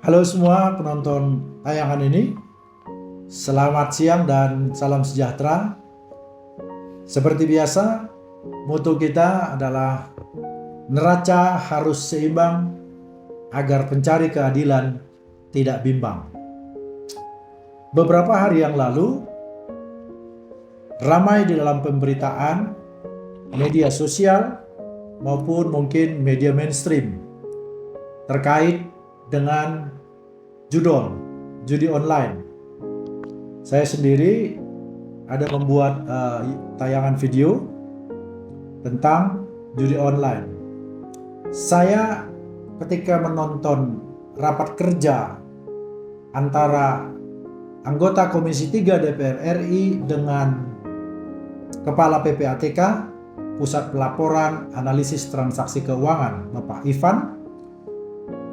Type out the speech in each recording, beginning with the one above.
Halo semua penonton tayangan ini, selamat siang dan salam sejahtera. Seperti biasa, moto kita adalah neraca harus seimbang agar pencari keadilan tidak bimbang. Beberapa hari yang lalu, ramai di dalam pemberitaan, media sosial maupun mungkin media mainstream terkait dengan judi online. Saya sendiri ada membuat tayangan video tentang judi online. Saya ketika menonton rapat kerja antara anggota Komisi 3 DPR RI dengan Kepala PPATK, Pusat Pelaporan Analisis Transaksi Keuangan, Bapak Ivan.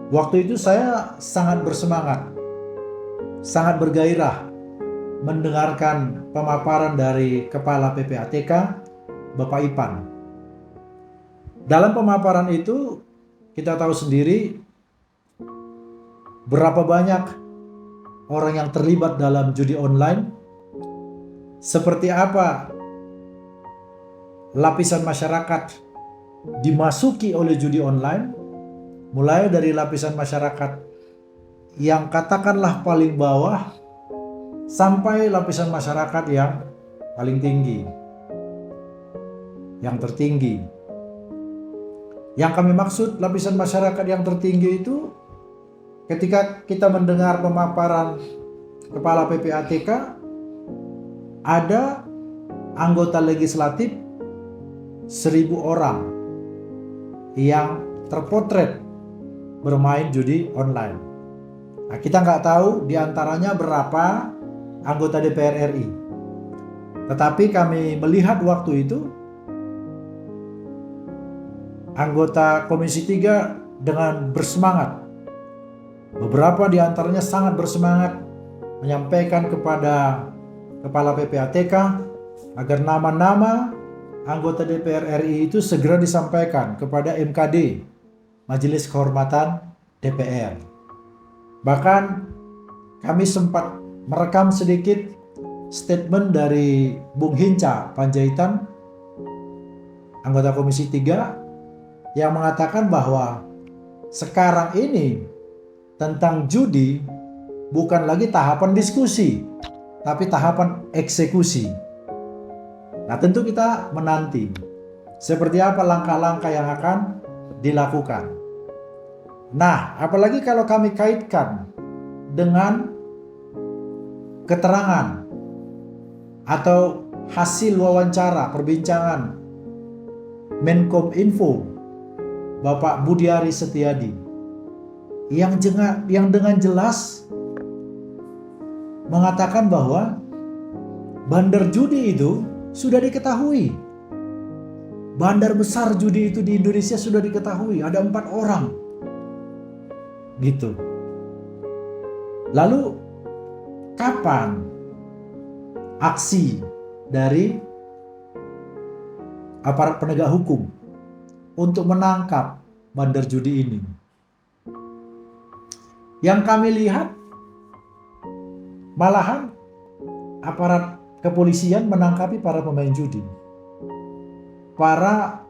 Waktu itu saya sangat bersemangat, sangat bergairah mendengarkan pemaparan dari Kepala PPATK, Bapak Ivan. Dalam pemaparan itu kita tahu sendiri berapa banyak orang yang terlibat dalam judi online, seperti apa lapisan masyarakat dimasuki oleh judi online, mulai dari lapisan masyarakat yang katakanlah paling bawah sampai lapisan masyarakat yang paling tinggi, yang tertinggi. Yang kami maksud lapisan masyarakat yang tertinggi itu ketika kita mendengar pemaparan Kepala PPATK, ada anggota legislatif 1.000 orang yang terpotret bermain judi online. Nah, kita nggak tahu diantaranya berapa anggota DPR RI. Tetapi kami melihat waktu itu anggota Komisi 3 dengan bersemangat. Beberapa diantaranya sangat bersemangat menyampaikan kepada Kepala PPATK agar nama-nama anggota DPR RI itu segera disampaikan kepada MKD, Majelis Kehormatan DPR. Bahkan kami sempat merekam sedikit statement dari Bung Hinca Panjaitan, anggota Komisi 3, yang mengatakan bahwa sekarang ini tentang judi bukan lagi tahapan diskusi, tapi tahapan eksekusi. Nah, tentu kita menanti seperti apa langkah-langkah yang akan dilakukan. Nah, apalagi kalau kami kaitkan dengan keterangan atau hasil wawancara perbincangan Menkominfo Bapak Budiari Setiadi yang dengan jelas mengatakan bahwa bandar judi itu sudah diketahui. Bandar besar judi itu di Indonesia sudah diketahui, ada 4 orang. Gitu. Lalu kapan aksi dari aparat penegak hukum untuk menangkap bandar judi ini? Yang kami lihat malahan aparat kepolisian menangkapi para pemain judi, para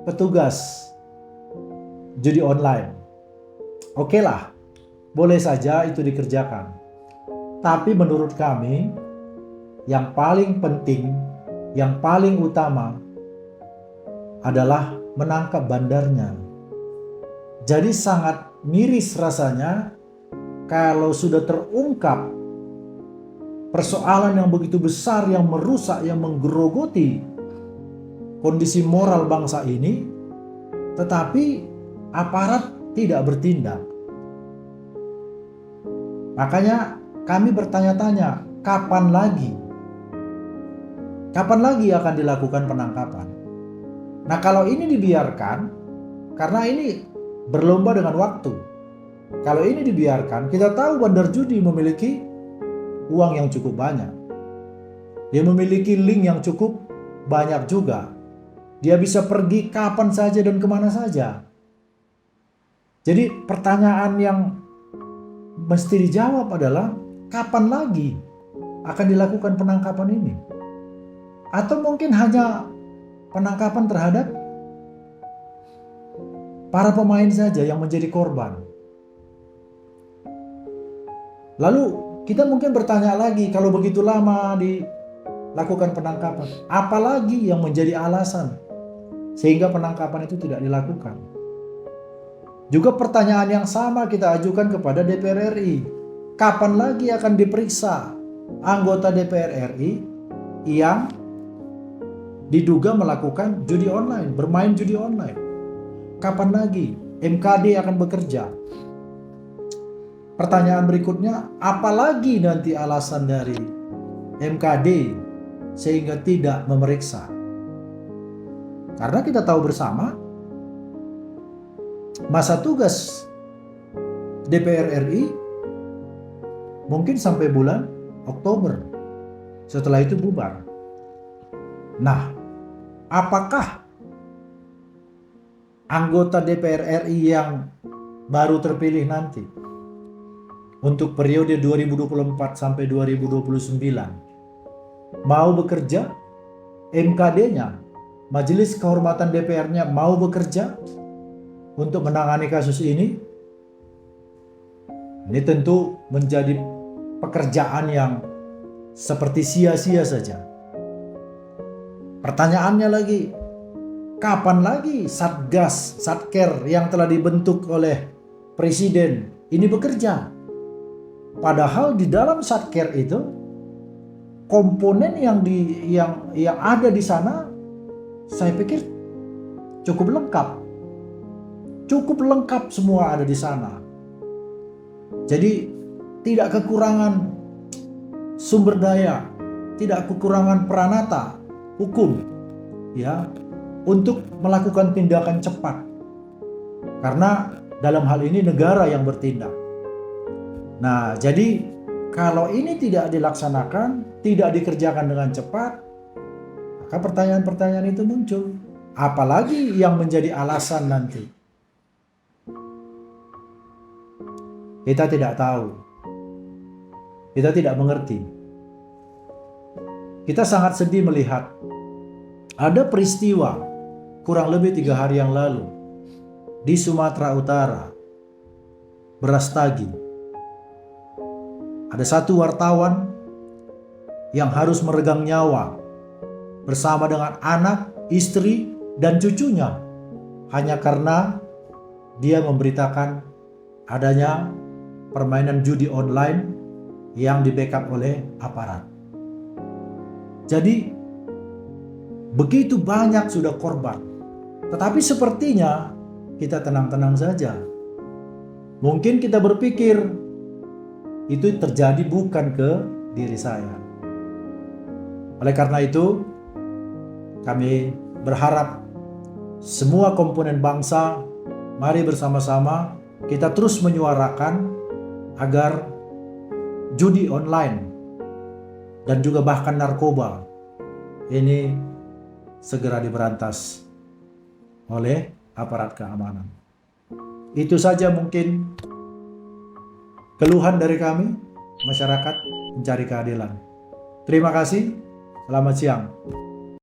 petugas judi online. Oke lah, boleh saja itu dikerjakan. Tapi menurut kami yang paling penting, yang paling utama adalah menangkap bandarnya. Jadi sangat miris rasanya kalau sudah terungkap persoalan yang begitu besar yang merusak, yang menggerogoti kondisi moral bangsa ini, tetapi aparat tidak bertindak. Makanya kami bertanya-tanya, kapan lagi? Kapan lagi akan dilakukan penangkapan? Nah, kalau ini dibiarkan, karena ini berlomba dengan waktu. Kalau ini dibiarkan, kita tahu bandar judi memiliki uang yang cukup banyak. Dia memiliki link yang cukup banyak juga. Dia bisa pergi kapan saja dan kemana saja. Jadi pertanyaan yang mesti dijawab adalah kapan lagi akan dilakukan penangkapan ini? Atau mungkin hanya penangkapan terhadap para pemain saja yang menjadi korban. Lalu kita mungkin bertanya lagi, kalau begitu lama dilakukan penangkapan, apalagi yang menjadi alasan sehingga penangkapan itu tidak dilakukan? Juga pertanyaan yang sama kita ajukan kepada DPR RI. Kapan lagi akan diperiksa anggota DPR RI yang diduga melakukan judi online, bermain judi online? Kapan lagi MKD akan bekerja? Pertanyaan berikutnya, apalagi nanti alasan dari MKD sehingga tidak memeriksa? Karena kita tahu bersama masa tugas DPR RI mungkin sampai bulan Oktober. Setelah itu bubar. Nah, apakah anggota DPR RI yang baru terpilih nanti untuk periode 2024 sampai 2029 mau bekerja? MKD-nya, Majelis Kehormatan DPR-nya mau bekerja untuk menangani kasus ini? Ini tentu menjadi pekerjaan yang seperti sia-sia saja. Pertanyaannya lagi, kapan lagi Satgas, Satker yang telah dibentuk oleh Presiden ini bekerja? Padahal di dalam Satker itu komponen yang ada di sana saya pikir cukup lengkap. Cukup lengkap semua ada di sana. Jadi tidak kekurangan sumber daya, tidak kekurangan peranata hukum ya untuk melakukan tindakan cepat. Karena dalam hal ini negara yang bertindak. Nah, jadi kalau ini tidak dilaksanakan, tidak dikerjakan dengan cepat, maka pertanyaan-pertanyaan itu muncul. Apalagi yang menjadi alasan nanti? Kita tidak tahu. Kita tidak mengerti. Kita sangat sedih melihat ada peristiwa kurang lebih 3 hari yang lalu di Sumatera Utara, Brastagi. Ada satu wartawan yang harus meregang nyawa bersama dengan anak, istri, dan cucunya hanya karena dia memberitakan adanya permainan judi online yang di-backup oleh aparat. Jadi begitu banyak sudah korban. Tetapi sepertinya kita tenang-tenang saja. Mungkin kita berpikir itu terjadi bukan ke diri saya. Oleh karena itu, kami berharap semua komponen bangsa, mari bersama-sama kita terus menyuarakan agar judi online dan juga bahkan narkoba ini segera diberantas oleh aparat keamanan. Itu saja mungkin keluhan dari kami, masyarakat mencari keadilan. Terima kasih, selamat siang.